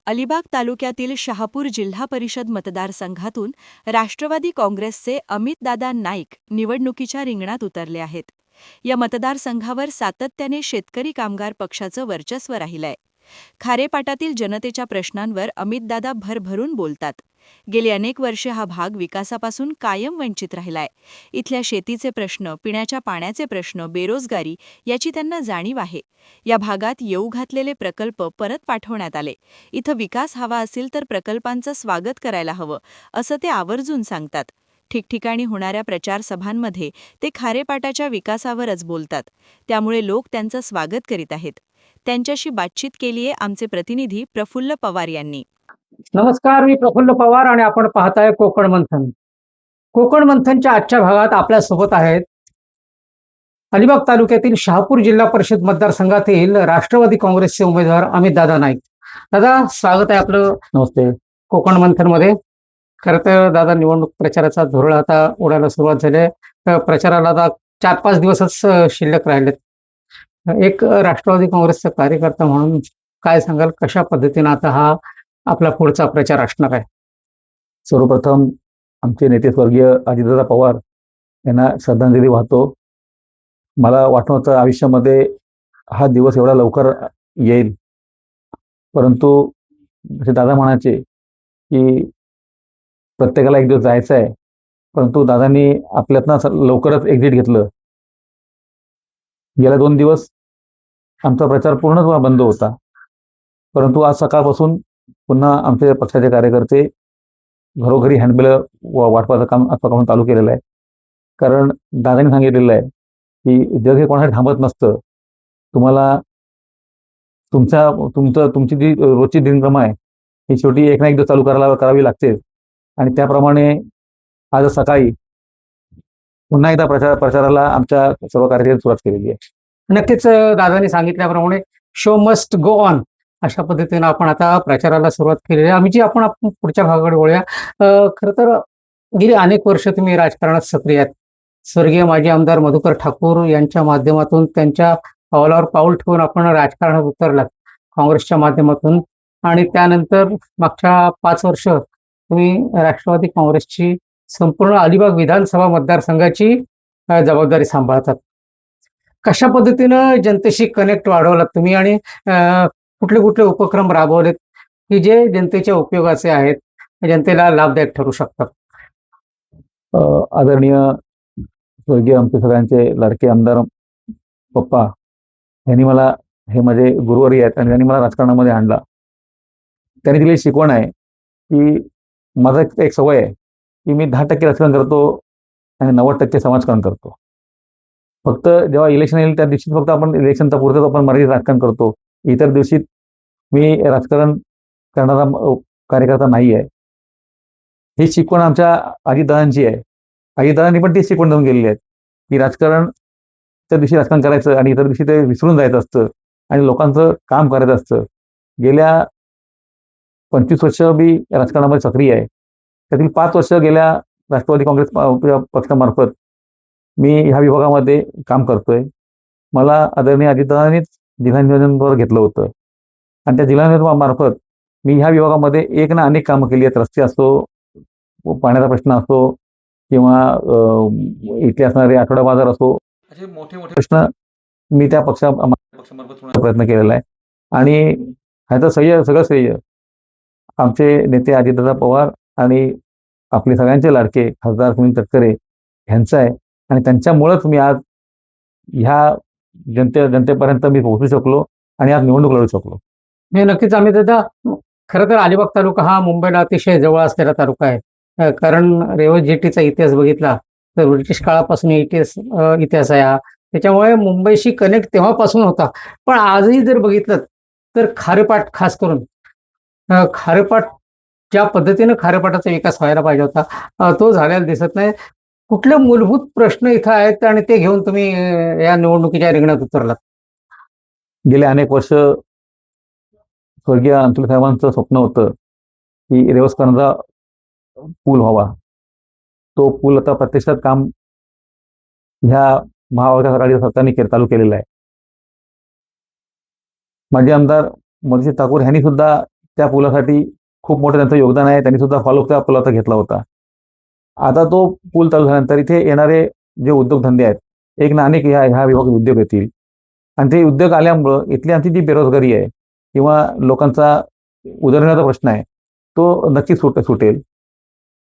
अलिबाग तालुक्यातील शहापूर जिल्हा परिषद मतदारसंघातून राष्ट्रवादी काँग्रेसचे अमितदादा नाईक निवडणुकीच्या रिंगणात उतरले आहेत. या मतदारसंघावर सातत्याने शेतकरी कामगार पक्षाचं वर्चस्व राहिलंय. खारेपाटातील जनतेच्या प्रश्नांवर अमितदादा भरभरून बोलतात. गेली अनेक वर्षे हा भाग विकासापासून कायम वंचित राहिलाय. इथल्या शेतीचे प्रश्न, पिण्याच्या पाण्याचे प्रश्न, बेरोजगारी याची त्यांना जाणीव आहे. या भागात येऊ घातलेले प्रकल्प परत पाठवण्यात आले. इथं विकास हवा असेल तर प्रकल्पांचं स्वागत करायला हवं, असं ते आवर्जून सांगतात. ठिकठिकाणी होणाऱ्या प्रचार सभांमध्ये ते खारेपाटाच्या विकासावरच बोलतात. त्यामुळे लोक त्यांचं स्वागत करीत आहेत. त्यांच्याशी बातचीत केलीये आमचे प्रतिनिधी प्रफुल्ल पवार यांनी. नमस्कार, मी प्रफुल्ल पवार आणि आपण पाहताय कोकण मंथन. कोकण मंथनच्या आजच्या भागात आपल्या सोबत आहेत अलिबाग तालुक्यातील शहापूर जिल्हा परिषद मतदारसंघातील राष्ट्रवादी काँग्रेसचे उमेदवार अमितदादा नाईक. दादा, स्वागत आहे आपलं नमस्ते. कोकण मंथन मध्ये. खरं तर दादा, निवडणूक प्रचाराचा धुरळा आता उडायला सुरुवात झाली आहे. प्रचाराला आता 4-5 दिवसच शिल्लक राहिलेत. एक राष्ट्रवादी काँग्रेसचा कार्यकर्ता म्हणून काय सांगाल, कशा पद्धतीने आता हा आपला पुढचा प्रचार असणार आहे? सर्वप्रथम आमचे नेते स्वर्गीय अजितदादा पवार यांना श्रद्धांजली वाहतो. मला वाटत नव्हतं आयुष्यामध्ये हा दिवस एवढा लवकर येईल, परंतु जसे दादा म्हणायचे की प्रत्येकाला एक दिवस जायचं आहे, परंतु दादांनी आपल्यातनं लवकरच एक्झिट घेतलं. गेल्या 2 दिवस आमचा प्रचार पूर्णपणे बंद होता, परंतु आज सकाळपासून पुन्हा आमचे पक्षाचे कार्यकर्ते घरोघरी हँडबिल वाटपाचं काम आजपासून चालू केलेलं आहे. कारण दादांनी सांगितलेलं आहे की जग हे कोणासाठी थांबत नसतं. तुम्हाला तुमची जी रोजची दिनक्रम आहे ही शेवटी एक ना एक दिवस चालू करावी लागते. आणि त्याप्रमाणे आज सकाळी पुन्हा एकदा प्रचाराला आमच्या सर्व कार्यकर्त्यांनी सुरुवात केलेली आहे. नक्कीच दादांनी सांगितल्याप्रमाणे शो मस्ट गो ऑन अशा पद्धतीने आपण आता प्रचाराला सुरुवात केलेली आहे. आम्ही आपण पुढच्या भागाकडे वळूया. खरं तर गेली अनेक वर्ष तुम्ही राजकारणात सक्रिय आहेत. स्वर्गीय माजी आमदार मधुकर ठाकूर यांच्या माध्यमातून त्यांच्या पावलावर पाऊल ठेवून आपण राजकारणात उतरलात काँग्रेसच्या माध्यमातून, आणि त्यानंतर मागच्या 5 वर्ष तुम्ही राष्ट्रवादी काँग्रेसची संपूर्ण अलिबाग विधानसभा मतदारसंघाची जबाबदारी सांभाळतात. कशा पद्धतीनं जनतेशी कनेक्ट वाढवलात तुम्ही, आणि कुठले कुठले उपक्रम राबवलेत की जे जनतेच्या उपयोगाचे आहेत, जनतेला लाभदायक ठरू शकतात? आदरणीय स्वर्गीय आमचे सगळ्यांचे लाडके आमदार पप्पा यांनी मला, हे माझे गुरुवारी आहेत आणि त्यांनी मला राजकारणामध्ये आणला. त्यांनी दिलेली शिकवण आहे की माझा एक सवय आहे की मी 10% राजकारण करतो आणि 90% समाजकारण करतो. फक्त जेव्हा इलेक्शन येईल त्या दिवशी फक्त आपण इलेक्शनचा पुरतच आपण मर्यादित राजकारण करतो. इतर दिवशी मी राजकारण करणारा कार्यकर्ता नाही आहे. ही शिकवण आमच्या अजितदादांची आहे. अजितदादांनी पण ती शिकवण देऊन गेलेली आहे की राजकारण त्या दिवशी राजकारण करायचं आणि इतर दिवशी ते विसरून जायचं असतं आणि लोकांचं काम करायचं असतं. गेल्या 25 वर्ष मी राजकारणामध्ये सक्रिय आहे. त्यातील 5 वर्ष गेल्या राष्ट्रवादी काँग्रेस पक्षामार्फत मी ह्या विभागामध्ये काम करतोय. मला आदरणीय अजितदादांनीच जिल्हा नियोजनवर घेतलं होतं आणि त्या जिल्हा नियोजन मार्फत मी ह्या विभागामध्ये एक ना अनेक कामं केली आहेत. रस्ते असो, पाण्याचा प्रश्न असो, किंवा इथे असणारे आठवडा बाजार असो, असे मोठे मोठे प्रश्न मी त्या पक्षामार्फत प्रयत्न केलेला आहे. आणि ह्याचं सगळं श्रेय आमचे नेते अजितदादा पवार आणि आपले सगळ्यांचे लाडके खासदार सुनील तटकरे ह्यांचं आहे. आणि त्यांच्यामुळेच मी आज ह्या जनतेपर्यंत मी पोहोचू शकलो आणि आज निवडणूक लढू शकलो. हे नक्कीच. आम्ही दादा, खरं तर अलिबाग तालुका हा मुंबईला अतिशय जवळ असलेला तालुका आहे. कारण रेवत जेटीचा इतिहास बघितला तर ब्रिटिश काळापासून इतिहास आहे हा. त्याच्यामुळे मुंबईशी कनेक्ट तेव्हापासून होता. पण आजही जर बघितलं तर खारेपाट, खास करून खारेपाट, ज्या पद्धतीनं खारेपाटाचा विकास व्हायला पाहिजे होता तो झालेला दिसत नाही. कुठले मूलभूत प्रश्न इथं आहेत आणि ते घेऊन तुम्ही या निवडणुकीच्या रिंगणात उतरलात? गेले अनेक वर्ष स्वर्गीय अंतुल साहेबांचं स्वप्न होतं की रेवसकरांचा पूल व्हावा. तो पूल आता प्रत्यक्षात काम ह्या महाविकास आघाडी सरकारने चालू केलेलं आहे. माजी आमदार मधुकर ठाकूर यांनी सुद्धा त्या पुलासाठी खूप मोठं त्यांचं योगदान आहे. त्यांनी सुद्धा फॉलोअप त्या पुलाचा घेतला होता. आता तो पूल चालू झाल्यानंतर इथे येणारे जे उद्योगधंदे आहेत, एक ना अनेक ह्या विभागात उद्योग येतील आणि ते उद्योग आल्यामुळं इथली आमची जी बेरोजगारी आहे किंवा लोकांचा उदरनिर्वाहाचा प्रश्न आहे, तो नक्कीच सुटेल.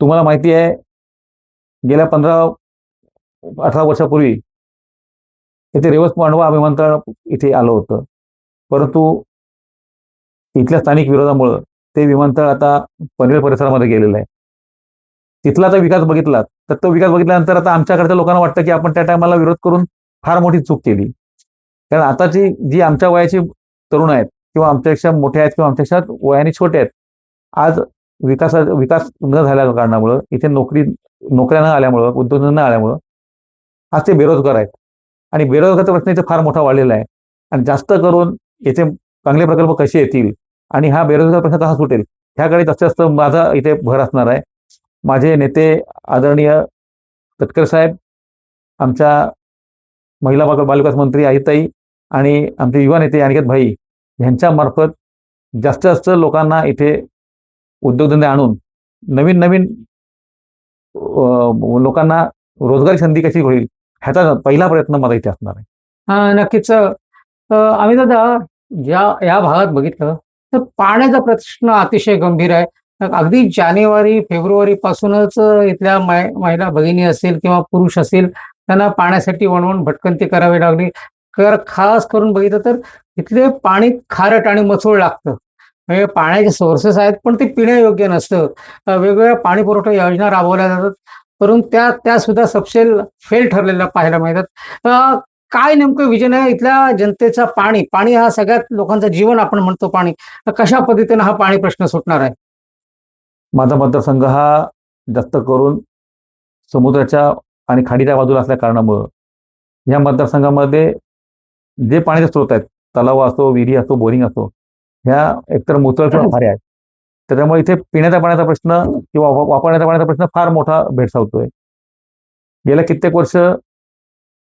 तुम्हाला माहिती आहे, गेल्या 15-18 वर्षापूर्वी इथे रेवस-मांडवा विमानतळ इथे आलं होतं. परंतु इथल्या स्थानिक विरोधामुळं ते विमानतळ आता पनवेल परिसरामध्ये गेलेलं आहे. तिथला जर विकास बघितला, तर तो विकास बघितल्यानंतर आता आमच्याकडच्या लोकांना वाटतं, की आपण त्या टायमाला विरोध करून फार मोठी चूक केली. कारण आताची जी आमच्या वयाची तरुण आहेत किंवा आमच्यापेक्षा मोठे आहेत किंवा आमच्यापेक्षा वयाने छोटे आहेत, आज विकास न झाल्या कारणामुळं इथे नोकऱ्या न आल्यामुळं, उद्योग न आल्यामुळं आज ते बेरोजगार आहेत आणि बेरोजगारचा प्रश्न इथे फार मोठा वाढलेला आहे आणि जास्त करून येथे चांगले प्रकल्प कसे येतील आणि हा बेरोजगार प्रश्न कसा सुटेल ह्याकडे जास्तीत जास्त माझा इथे भर असणार आहे. माझे नेते आदरणीय तटकरे साहेब, आमच्या महिला बालविकास मंत्री आईताई आणि आमचे युवा नेते अनिकेत भाई यांच्यामार्फत जास्तीत जास्त लोकांना इथे उद्योगधंदे आणून नवीन नवीन लोकांना रोजगारी संधी कशी होईल ह्याचा पहिला प्रयत्न माझा इथे असणार आहे. नक्कीच. आम्ही दादा या भागात बघितलं तर पाण्याचा प्रश्न अतिशय गंभीर आहे. अगदी जानेवारी, फेब्रुवारी पासूनच इथल्या महिला भगिनी असतील किंवा पुरुष असतील, त्यांना पाण्यासाठी वणवण भटकंती करावी लागली. खास करून बघितलं तर इथले पाणी खारट आणि मचूळ लागतं. म्हणजे पाण्याचे सोर्सेस आहेत, पण ते पिण्यायोग्य नसतं. वेगवेगळ्या पाणी पुरवठा योजना राबवल्या जातात, परंतु त्या सुद्धा फेल ठरलेल्या पाहायला मिळतात. काय नेमकं विजन आहे इथल्या जनतेचा? पाणी हा सगळ्यात लोकांचं जीवन आपण म्हणतो पाणी. तर कशा पद्धतीनं हा पाणी प्रश्न सुटणार आहे? माझा मतदारसंघ हा जास्त करून समुद्राच्या आणि खाडीच्या बाजूला असल्या कारणामुळं या मतदारसंघामध्ये जे पाण्याचे स्रोत आहेत, तलाव असो, विहिरी असो, बोरिंग असो, ह्या एकतर मुसळ किंवा खाऱ्या आहेत. त्याच्यामुळे इथे पिण्याच्या पाण्याचा प्रश्न किंवा वापरण्याच्या पाण्याचा प्रश्न फार मोठा भेडसावतोय. गेल्या कित्येक वर्ष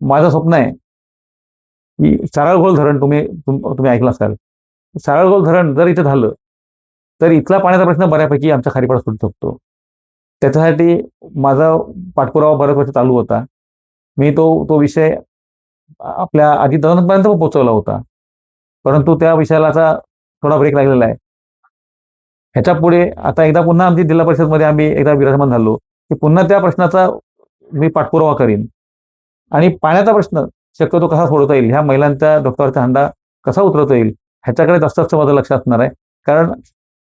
माझं स्वप्न आहे की सारळगोल धरण तुम्ही ऐकलं असाल. सारळगोल धरण जर इथे झालं, तर इथला पाण्याचा प्रश्न बऱ्यापैकी आमच्या खारीपाड्यात सुटू शकतो. त्याच्यासाठी माझा पाठपुरावा बऱ्याच वर्ष चालू होता. मी तो विषय आपल्या अजितदादांपर्यंत पण पोहोचवला होता. परंतु त्या विषयाला आता थोडा ब्रेक लागलेला आहे. ह्याच्या पुढे आता एकदा पुन्हा आमची जिल्हा परिषदमध्ये आम्ही एकदा विराजमान झालो, की पुन्हा त्या प्रश्नाचा मी पाठपुरावा करीन आणि पाण्याचा प्रश्न शक्यतो कसा सोडवता येईल, ह्या महिलांच्या डोक्यावरचा हंडा कसा उतरवता येईल, ह्याच्याकडे जास्त जास्त माझं लक्ष असणार आहे. कारण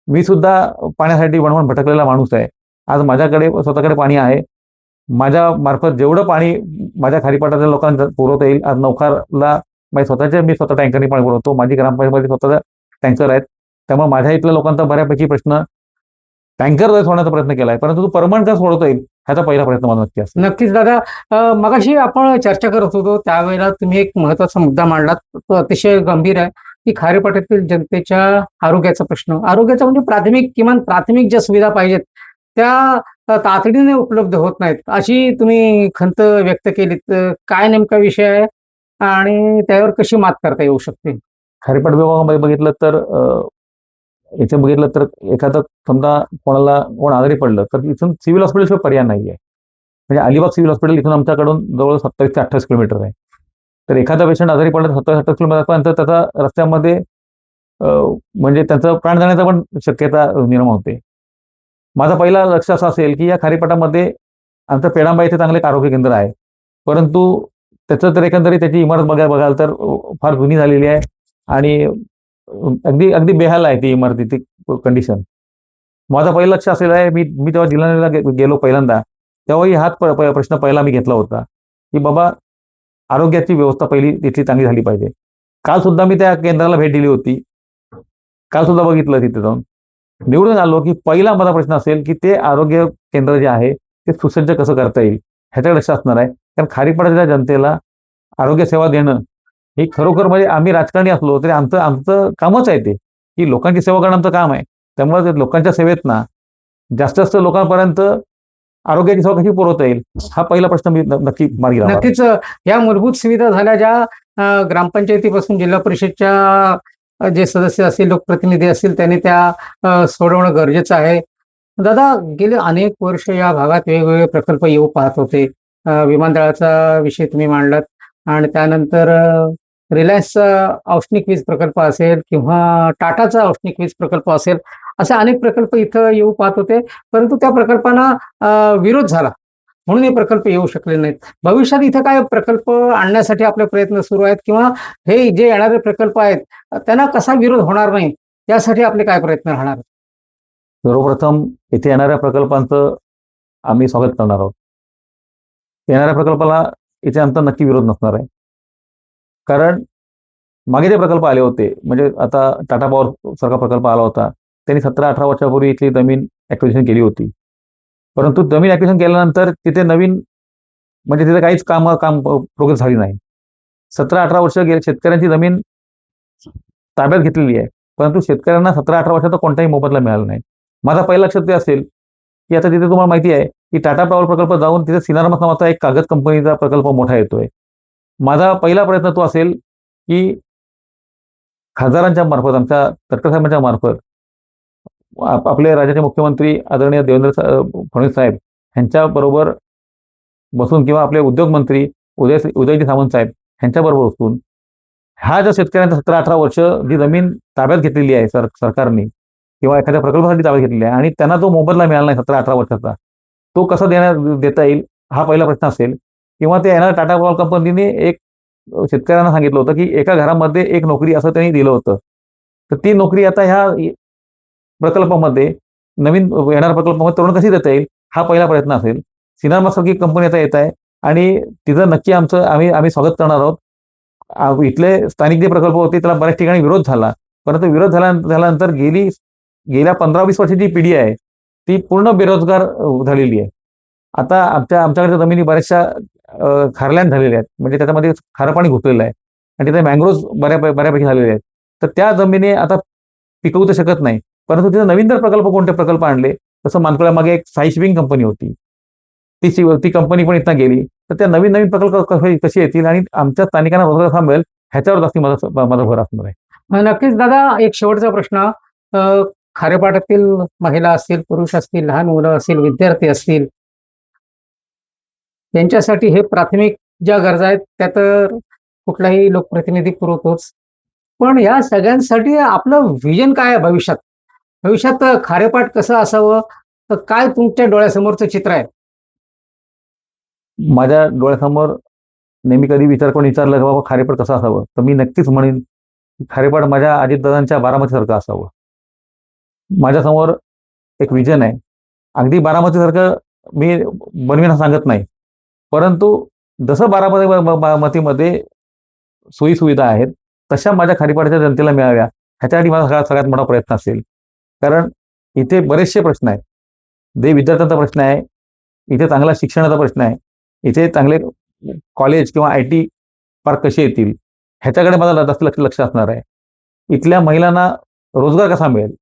मी सुद्धा पाण्यासाठी वणवण भटकलेला माणूस आहे. आज माझ्याकडे स्वतःकडे पाणी आहे. माझ्या मार्फत जेवढं पाणी माझ्या खारीपाटाच्या लोकांना पुरवता येईल, आज नौखारला मी स्वतः टँकरने पाणी पुरवतो. माझी ग्रामपंचायतमध्ये स्वतःचा टँकर आहेत. त्यामुळे माझ्या इथल्या लोकांचा बऱ्यापैकी प्रश्न टँकरद्वारे सोडण्याचा प्रयत्न केला आहे. परंतु तो परमनंट कसा सोडवता येईल ह्याचा पहिला प्रयत्न माझा नक्की असेल. नक्कीच दादा. मगाशी आपण चर्चा करत होतो त्यावेळेला तुम्ही एक महत्वाचा मुद्दा मांडलात, तो अतिशय गंभीर आहे, की खारेपाट्यातील जनतेच्या आरोग्याचा प्रश्न. आरोग्याचा म्हणजे किमान प्राथमिक ज्या सुविधा पाहिजेत त्या तातडीने उपलब्ध होत नाहीत, अशी तुम्ही खंत व्यक्त केलीत. काय नेमका विषय आहे आणि त्यावर कशी मात करता येऊ शकते? खारीपाट विभागामध्ये याचं बघितलं तर एखादं समजा कोण आजारी पडलं तर इथून सिव्हिल हॉस्पिटलशिवाय पर्याय नाहीये. म्हणजे अलिबाग सिव्हिल हॉस्पिटल इथून आमच्याकडून जवळ 27 ते 28 किलोमीटर आहे. तर एखादा पेशंट आजारी पडला 27-28 किलोमीटरपर्यंत त्याचा रस्त्यामध्ये म्हणजे त्याचं प्राण जाण्याचा पण शक्यता निर्माण होते. माझा पहिला लक्ष असं असेल की या खारीपाटामध्ये आमचं पेडांबा इथे चांगलं एक आरोग्य केंद्र आहे. परंतु त्याचं तर एकंदरीत त्याची इमारत बघाल तर फार जुनी झालेली आहे आणि अगदी अगदी बेहाल आहे ती इमारतीची कंडिशन. माझं पहिलं लक्ष असलेलं आहे, मी तेव्हा जिल्ह्याला गेलो पहिल्यांदा, तेव्हाही हाच प्रश्न पहिला मी घेतला होता, की बाबा आरोग्याची व्यवस्था पहिली तिथली चांगली झाली पाहिजे. काल सुद्धा मी त्या केंद्राला भेट दिली होती. काल सुद्धा बघितलं तिथे जाऊन. निवडून आलो, की पहिला माझा प्रश्न असेल, की ते आरोग्य केंद्र जे आहे, ते सुसज्ज कसं करता येईल, ह्याच्याकडे लक्ष असणार आहे. कारण खारीपाड्याच्या जनतेला आरोग्य सेवा देणं, ही खरोखर म्हणजे आम्ही राजकारणी असलो तरी आमचं आमचं कामच आहे ते, की लोकांची सेवा करणं आमचं काम आहे. त्यामुळे ते लोकांच्या सेवेत ना जास्तीत जास्त लोकांपर्यंत आरोग्याची सेवा कशी पुरवता येईल, हा पहिला प्रश्न मी नक्की मार्गी लावणार. नक्कीच. या मूलभूत सुविधा झाल्या ज्या ग्रामपंचायतीपासून जिल्हा परिषदच्या जे सदस्य असतील, लोकप्रतिनिधी असतील, त्यांनी त्या सोडवणं गरजेचं आहे. दादा, गेले अनेक वर्ष या भागात वेगवेगळे प्रकल्प येऊ पाहत होते. विमानतळाचा विषय तुम्ही मांडलात आणि त्यानंतर रिलायन्सचा औष्णिक वीज प्रकल्प असेल किंवा टाटाचा औष्णिक वीज प्रकल्प असेल, असे अनेक प्रकल्प इथं येऊ पाहत होते. परंतु त्या प्रकल्पांना विरोध झाला. म्हणून हे प्रकल्प येऊ शकले नाहीत. भविष्यात इथं काय प्रकल्प आणण्यासाठी आपले प्रयत्न सुरू आहेत किंवा हे जे येणारे प्रकल्प आहेत, त्यांना कसा विरोध होणार नाही, यासाठी आपले काय प्रयत्न राहणार? सर्वप्रथम इथे येणाऱ्या प्रकल्पांचं आम्ही स्वागत करणार आहोत. येणाऱ्या प्रकल्पाला इथे आमचा नक्की विरोध नसणार आहे. कारण मागे जे प्रकल्प आले होते, म्हणजे आता टाटा पॉवर सारखा प्रकल्प आला होता. त्यांनी 17-18 वर्षापूर्वी इथली जमीन ॲक्विजिशन केली होती. परंतु जमीन ॲक्विजिशन केल्यानंतर तिथे नवीन म्हणजे तिथे काहीच प्रोग्रेस झाली नाही. 17-18 वर्ष गेले शेतकऱ्यांची जमीन ताब्यात घेतलेली आहे. परंतु शेतकऱ्यांना 17-18 वर्षाचा कोणताही मोबदला मिळाला नाही. माझा पहिला लक्षात ते असेल, की आता तिथे तुम्हाला माहिती आहे, की टाटा पॉवर प्रकल्प जाऊन तिथे सिनार्मस नावाचा एक कागद कंपनीचा प्रकल्प मोठा येतोय. माझा पहिला प्रयत्न तो असेल, की खासदारांच्या मार्फत, आमच्या तटकरे साहेबांच्या मार्फत आपले राज्याचे मुख्यमंत्री आदरणीय देवेंद्र फडणवीस साहेब यांच्याबरोबर बसून किंवा आपले उद्योग मंत्री उदयजी सामंत साहेब यांच्याबरोबर बसून ह्या ज्या शेतकऱ्यांचा 17-18 वर्ष जी जमीन ताब्यात घेतलेली आहे सरकारने किंवा एखाद्या प्रकल्पासाठी ताब्यात घेतलेली आहे आणि त्यांना जो मोबदला मिळाला नाही 17-18 वर्षाचा, तो कसा देता येईल हा पहिला प्रश्न असेल. किंवा ते येणाऱ्या टाटा पॉवर कंपनीने एक शेतकऱ्यांना सांगितलं होतं, की एका घरामध्ये एक नोकरी असं त्यांनी दिलं होतं. तर ती नोकरी आता ह्या प्रकल्पामध्ये नवीन येणाऱ्या प्रकल्पामध्ये तरुण कशी देता येईल हा पहिला प्रयत्न असेल. सिनार्मासारखी कंपनी आता येत आहे आणि तिथं नक्की आमचं आम्ही स्वागत करणार आहोत. इथले स्थानिक जे प्रकल्प होते त्याला बऱ्याच ठिकाणी विरोध झाला. परंतु विरोध झाल्यानंतर गेल्या 15-20 वर्षाची पिढी आहे, ती पूर्ण बेरोजगार झालेली आहे. आता आमच्याकडच्या जमिनी बऱ्याचशा खारल्यान झालेल्या आहेत. म्हणजे त्याच्यामध्ये खारं पाणी घुसलेलं आहे आणि तिथे मँग्रोव्हज बऱ्यापैकी झालेले आहेत. तर त्या जमिनी आता पिकवू तर शकत नाही. परंतु तिथे नवीन जर कोणते प्रकल्प आणले, तसं मानकुळ्यामागे एक साई शिपिंग कंपनी होती. ती कंपनी पण इथं गेली. तर त्या नवीन प्रकल्प कसे येतील आणि आमच्या स्थानिकांना रोजगार कसा मिळेल ह्याच्यावर जास्ती माझा भर असणार आहे. नक्कीच दादा, एक शेवटचा प्रश्न. अ, खारेपाटातील महिला असतील, पुरुष असतील, लहान मुलं असतील, विद्यार्थी असतील, त्यांच्यासाठी हे प्राथमिक ज्या गरजा आहेत त्या तर कुठलाही लोकप्रतिनिधी पुरवतोच. पण या सगळ्यांसाठी आपलं व्हिजन काय आहे भविष्यात? भविष्यात खारेपाट कसं असावं? तर काय तुमच्या डोळ्यासमोरचं चित्र आहे? माझ्या डोळ्यासमोर नेहमी कधी करून विचारलं की बाबा खारेपाट कसं असावं, तर मी नक्कीच म्हणेन की खारेपाट माझ्या अजितदादांच्या बारामतीसारखं असावं. माझ्यासमोर एक विजन आहे. अगदी बारामतीसारखं मी बनवीन सांगत नाही. परंतु जसं बारामतीमध्ये सोयी-सुविधा आहेत, तशा माझ्या खारेपाटच्या जनतेला मिळाव्या, ह्याच्यासाठी माझा सगळ्यात मोठा प्रयत्न असेल. कारण इथे बरेचसे प्रश्न आहेत. विद्यार्थ्यांचा प्रश्न आहे, इथे चांगला शिक्षणाचा प्रश्न आहे, इथे चांगले कॉलेज किंवा आय-टी पार्क कसे येतील, ह्याच्याकडे माझं जास्त लक्ष असणार आहे. इथल्या महिलांना रोजगार कसा मिळेल?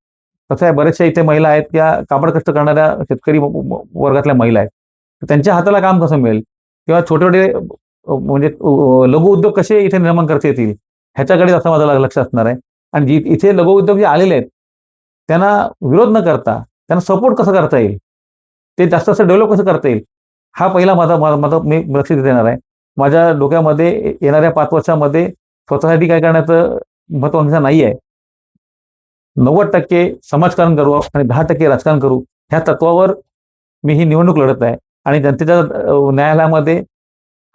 कसं आहे, बऱ्याचशा इथे महिला आहेत, त्या कापड कष्ट करणाऱ्या शेतकरी वर्गातल्या महिला आहेत. तर त्यांच्या हाताला काम कसं मिळेल? किंवा छोटे-छोटे म्हणजे लघु उद्योग कसे इथे निर्माण करता येतील, ह्याच्याकडे जास्त माझं लक्ष असणार आहे. आणि इथे लघु उद्योग जे आलेले आहेत, त्यांना विरोध न करता त्यांना सपोर्ट कसं करता येईल, ते जास्त डेव्हलप कसं करता येईल, हा पहिला माझा मी लक्ष देणार आहे. माझ्या डोक्यामध्ये येणाऱ्या 5 वर्षामध्ये स्वतःसाठी काय करण्याचं महत्त्वाकांक्षा नाही आहे. 90% समाजकारण करू आणि 10% राजकारण करू, ह्या तत्वावर मी ही निवडणूक लढत आहे. आणि जनतेच्या न्यायालयामध्ये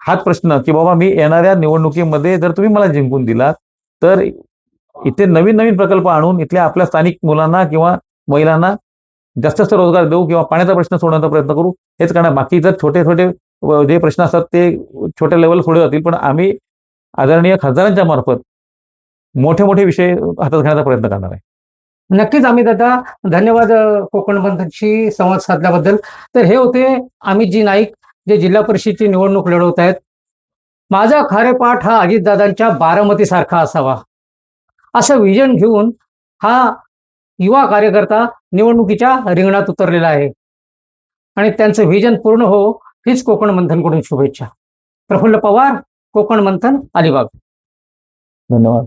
हाच प्रश्न, की बाबा मी येणाऱ्या निवडणुकीमध्ये जर तुम्ही मला जिंकून दिलात, तर इथे नवीन प्रकल्प आणून इथल्या आपल्या स्थानिक मुलांना किंवा महिलांना जास्त रोजगार देऊ किंवा पाण्याचा प्रश्न सोडवण्याचा प्रयत्न करू. हेच करणार. बाकी जर छोटे-छोटे जे प्रश्न असतात ते छोट्या लेव्हलला सोडले जातील. पण आम्ही आदरणीय खासदारांच्या मार्फत मोठे विषय हातात घेण्याचा प्रयत्न करणार आहे. नक्कीच आम्ही दादा, धन्यवाद कोकण बंधूंशी संवाद साधल्याबद्दल. तर हे होते अमितजी नाईक, जे जिल्हा परिषदेची निवडणूक लढवत आहेत. माझा खारेपाट हा अजितदादांच्या बारामतीसारखा असावा, असं विजन घेऊन हा युवा कार्यकर्ता निवडणुकीच्या रिंगणात उतरलेला आहे आणि त्यांचं व्हिजन पूर्ण हो, हीच कोकण मंथनकडून शुभेच्छा. प्रफुल्ल पवार, कोकण मंथन, अलिबाग. धन्यवाद.